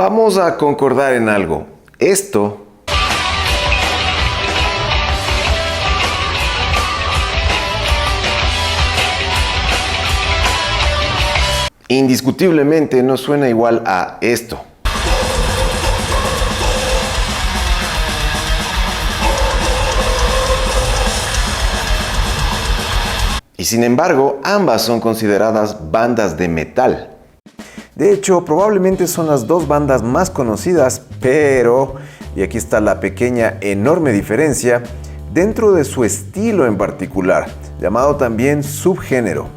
Vamos a concordar en algo. Esto indiscutiblemente no suena igual a esto. Y sin embargo, ambas son consideradas bandas de metal. De hecho, probablemente son las dos bandas más conocidas, pero, y aquí está la pequeña enorme diferencia, dentro de su estilo en particular, llamado también subgénero.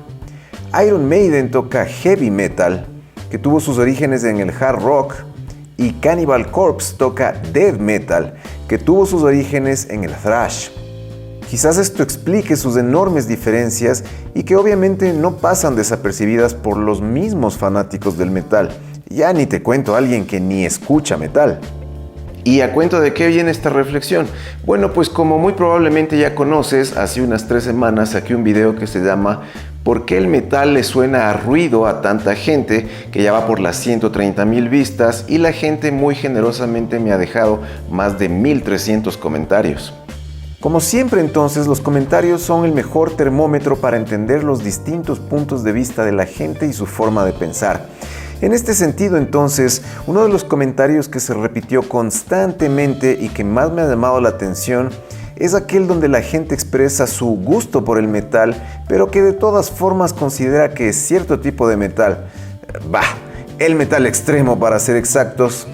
Iron Maiden toca heavy metal, que tuvo sus orígenes en el hard rock, y Cannibal Corpse toca death metal, que tuvo sus orígenes en el thrash. Quizás esto explique sus enormes diferencias y que obviamente no pasan desapercibidas por los mismos fanáticos del metal. Ya ni te cuento a alguien que ni escucha metal. ¿Y a cuento de qué viene esta reflexión? Bueno, pues como muy probablemente ya conoces, hace unas 3 semanas saqué un video que se llama ¿Por qué el metal le suena a ruido a tanta gente? Que ya va por las 130,000 vistas y la gente muy generosamente me ha dejado más de 1,300 comentarios. Como siempre entonces, los comentarios son el mejor termómetro para entender los distintos puntos de vista de la gente y su forma de pensar. En este sentido entonces, uno de los comentarios que se repitió constantemente y que más me ha llamado la atención es aquel donde la gente expresa su gusto por el metal, pero que de todas formas considera que es cierto tipo de metal. El metal extremo para ser exactos.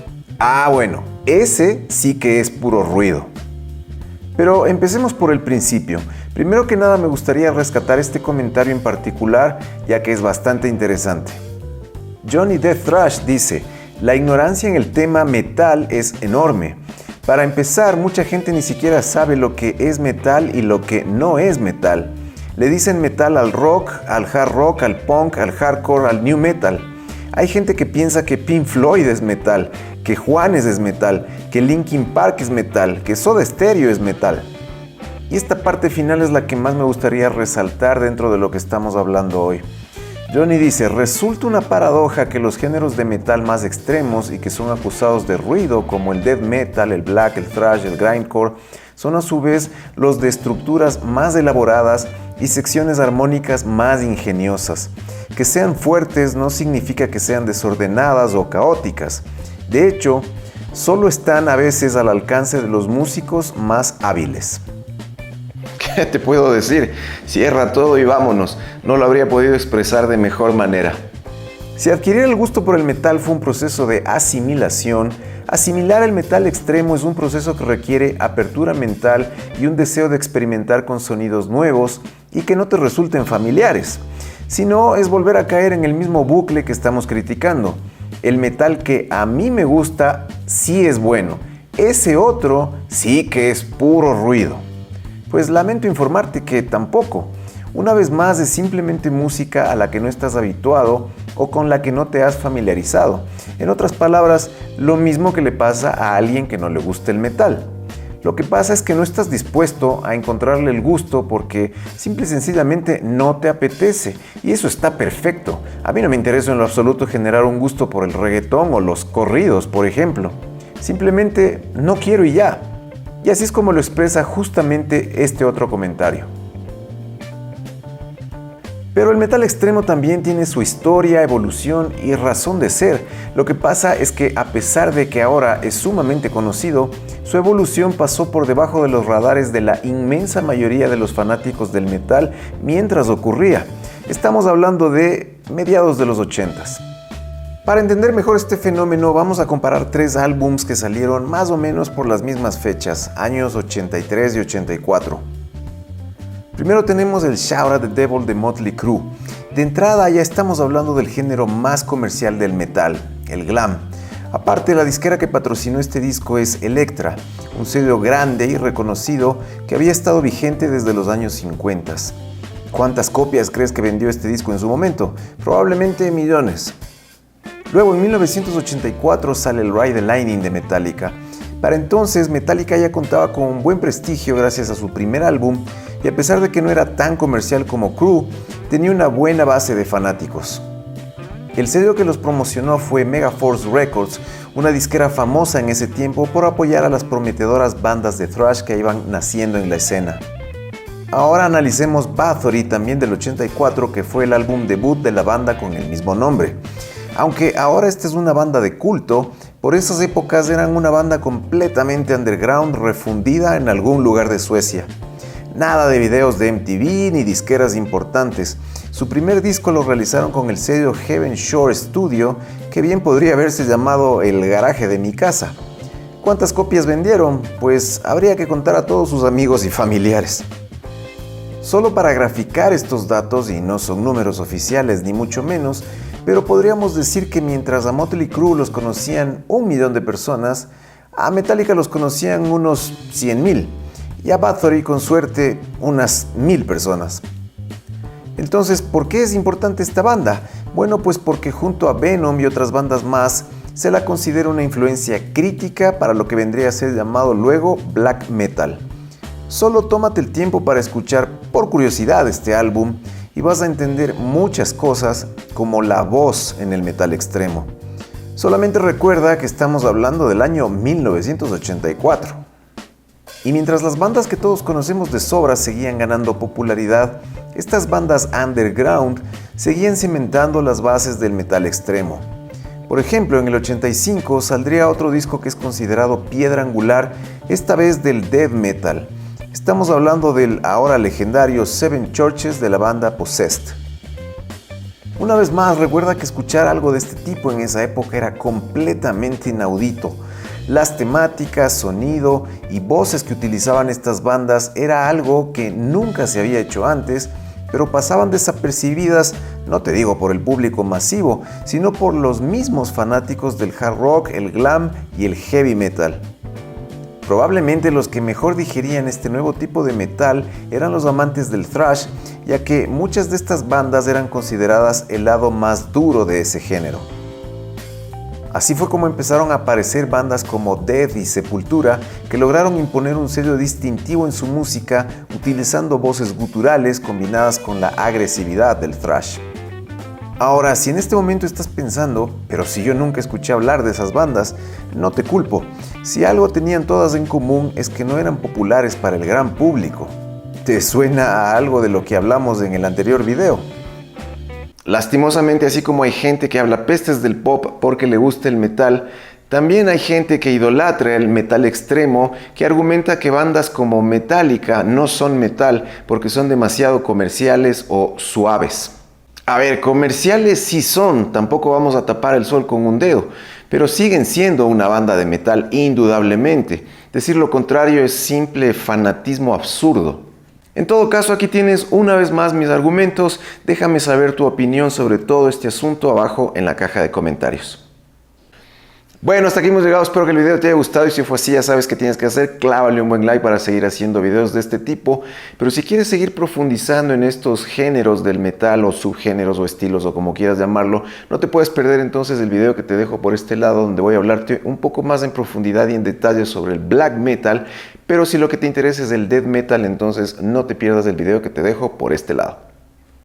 Bueno, ese sí que es puro ruido. Pero empecemos por el principio. Primero que nada me gustaría rescatar este comentario en particular, ya que es bastante interesante. Johnny Death Thrash dice: la ignorancia en el tema metal es enorme. Para empezar, mucha gente ni siquiera sabe lo que es metal y lo que no es metal. Le dicen metal al rock, al hard rock, al punk, al hardcore, al new metal. Hay gente que piensa que Pink Floyd es metal, que Juanes es metal, que Linkin Park es metal, que Soda Stereo es metal. Y esta parte final es la que más me gustaría resaltar dentro de lo que estamos hablando hoy. Johnny dice: resulta una paradoja que los géneros de metal más extremos y que son acusados de ruido, como el death metal, el black, el thrash, el grindcore, son a su vez los de estructuras más elaboradas y secciones armónicas más ingeniosas. Que sean fuertes no significa que sean desordenadas o caóticas. De hecho, solo están a veces al alcance de los músicos más hábiles. ¿Qué te puedo decir? Cierra todo y vámonos. No lo habría podido expresar de mejor manera. Si adquirir el gusto por el metal fue un proceso de asimilación, asimilar el metal extremo es un proceso que requiere apertura mental y un deseo de experimentar con sonidos nuevos y que no te resulten familiares. Si no, es volver a caer en el mismo bucle que estamos criticando. El metal que a mí me gusta sí es bueno. Ese otro sí que es puro ruido. Pues lamento informarte que tampoco. Una vez más es simplemente música a la que no estás habituado o con la que no te has familiarizado. En otras palabras, lo mismo que le pasa a alguien que no le gusta el metal. Lo que pasa es que no estás dispuesto a encontrarle el gusto porque simple y sencillamente no te apetece. Y eso está perfecto. A mí no me interesa en lo absoluto generar un gusto por el reggaetón o los corridos, por ejemplo. Simplemente no quiero y ya. Y así es como lo expresa justamente este otro comentario. Pero el metal extremo también tiene su historia, evolución y razón de ser. Lo que pasa es que a pesar de que ahora es sumamente conocido, su evolución pasó por debajo de los radares de la inmensa mayoría de los fanáticos del metal mientras ocurría. Estamos hablando de mediados de los 80s. Para entender mejor este fenómeno, vamos a comparar 3 álbums que salieron más o menos por las mismas fechas, años 83 y 84. Primero tenemos el Shout at the Devil de Motley Crue. De entrada ya estamos hablando del género más comercial del metal, el glam. Aparte, la disquera que patrocinó este disco es Elektra, un sello grande y reconocido que había estado vigente desde los años 50. ¿Cuántas copias crees que vendió este disco en su momento? Probablemente millones. Luego, en 1984 sale el Ride the Lightning de Metallica. Para entonces, Metallica ya contaba con un buen prestigio gracias a su primer álbum y a pesar de que no era tan comercial como Crue, tenía una buena base de fanáticos. El sello que los promocionó fue Megaforce Records, una disquera famosa en ese tiempo por apoyar a las prometedoras bandas de thrash que iban naciendo en la escena. Ahora analicemos Bathory, también del 84, que fue el álbum debut de la banda con el mismo nombre. Aunque ahora esta es una banda de culto, por esas épocas eran una banda completamente underground refundida en algún lugar de Suecia. Nada de videos de MTV ni disqueras importantes. Su primer disco lo realizaron con el sello Heaven Shore Studio, que bien podría haberse llamado El Garaje de mi Casa. ¿Cuántas copias vendieron? Pues habría que contar a todos sus amigos y familiares. Solo para graficar estos datos, y no son números oficiales ni mucho menos, pero podríamos decir que mientras a Motley Crue los conocían 1 millón de personas, a Metallica los conocían unos 100,000 y a Bathory con suerte unas 1000 personas. Entonces, ¿por qué es importante esta banda? Bueno, pues porque junto a Venom y otras bandas más, se la considera una influencia crítica para lo que vendría a ser llamado luego black metal. Solo tómate el tiempo para escuchar por curiosidad este álbum y vas a entender muchas cosas como la voz en el metal extremo. Solamente recuerda que estamos hablando del año 1984. Y mientras las bandas que todos conocemos de sobra seguían ganando popularidad, estas bandas underground seguían cimentando las bases del metal extremo. Por ejemplo, en el 85 saldría otro disco que es considerado piedra angular, esta vez del death metal. Estamos hablando del ahora legendario Seven Churches de la banda Possessed. Una vez más, recuerda que escuchar algo de este tipo en esa época era completamente inaudito. Las temáticas, sonido y voces que utilizaban estas bandas era algo que nunca se había hecho antes, pero pasaban desapercibidas, no te digo por el público masivo, sino por los mismos fanáticos del hard rock, el glam y el heavy metal. Probablemente los que mejor digerían este nuevo tipo de metal eran los amantes del thrash, ya que muchas de estas bandas eran consideradas el lado más duro de ese género. Así fue como empezaron a aparecer bandas como Death y Sepultura, que lograron imponer un sello distintivo en su música utilizando voces guturales combinadas con la agresividad del thrash. Ahora, si en este momento estás pensando, pero si yo nunca escuché hablar de esas bandas, no te culpo. Si algo tenían todas en común es que no eran populares para el gran público. ¿Te suena a algo de lo que hablamos en el anterior video? Lastimosamente, así como hay gente que habla pestes del pop porque le gusta el metal, también hay gente que idolatra el metal extremo, que argumenta que bandas como Metallica no son metal porque son demasiado comerciales o suaves. A ver, comerciales sí son, tampoco vamos a tapar el sol con un dedo, pero siguen siendo una banda de metal indudablemente. Decir lo contrario es simple fanatismo absurdo. En todo caso, aquí tienes una vez más mis argumentos. Déjame saber tu opinión sobre todo este asunto abajo en la caja de comentarios. Bueno, hasta aquí hemos llegado, espero que el video te haya gustado y si fue así ya sabes qué tienes que hacer, clávale un buen like para seguir haciendo videos de este tipo, pero si quieres seguir profundizando en estos géneros del metal o subgéneros o estilos o como quieras llamarlo, no te puedes perder entonces el video que te dejo por este lado donde voy a hablarte un poco más en profundidad y en detalle sobre el black metal, pero si lo que te interesa es el death metal, entonces no te pierdas el video que te dejo por este lado.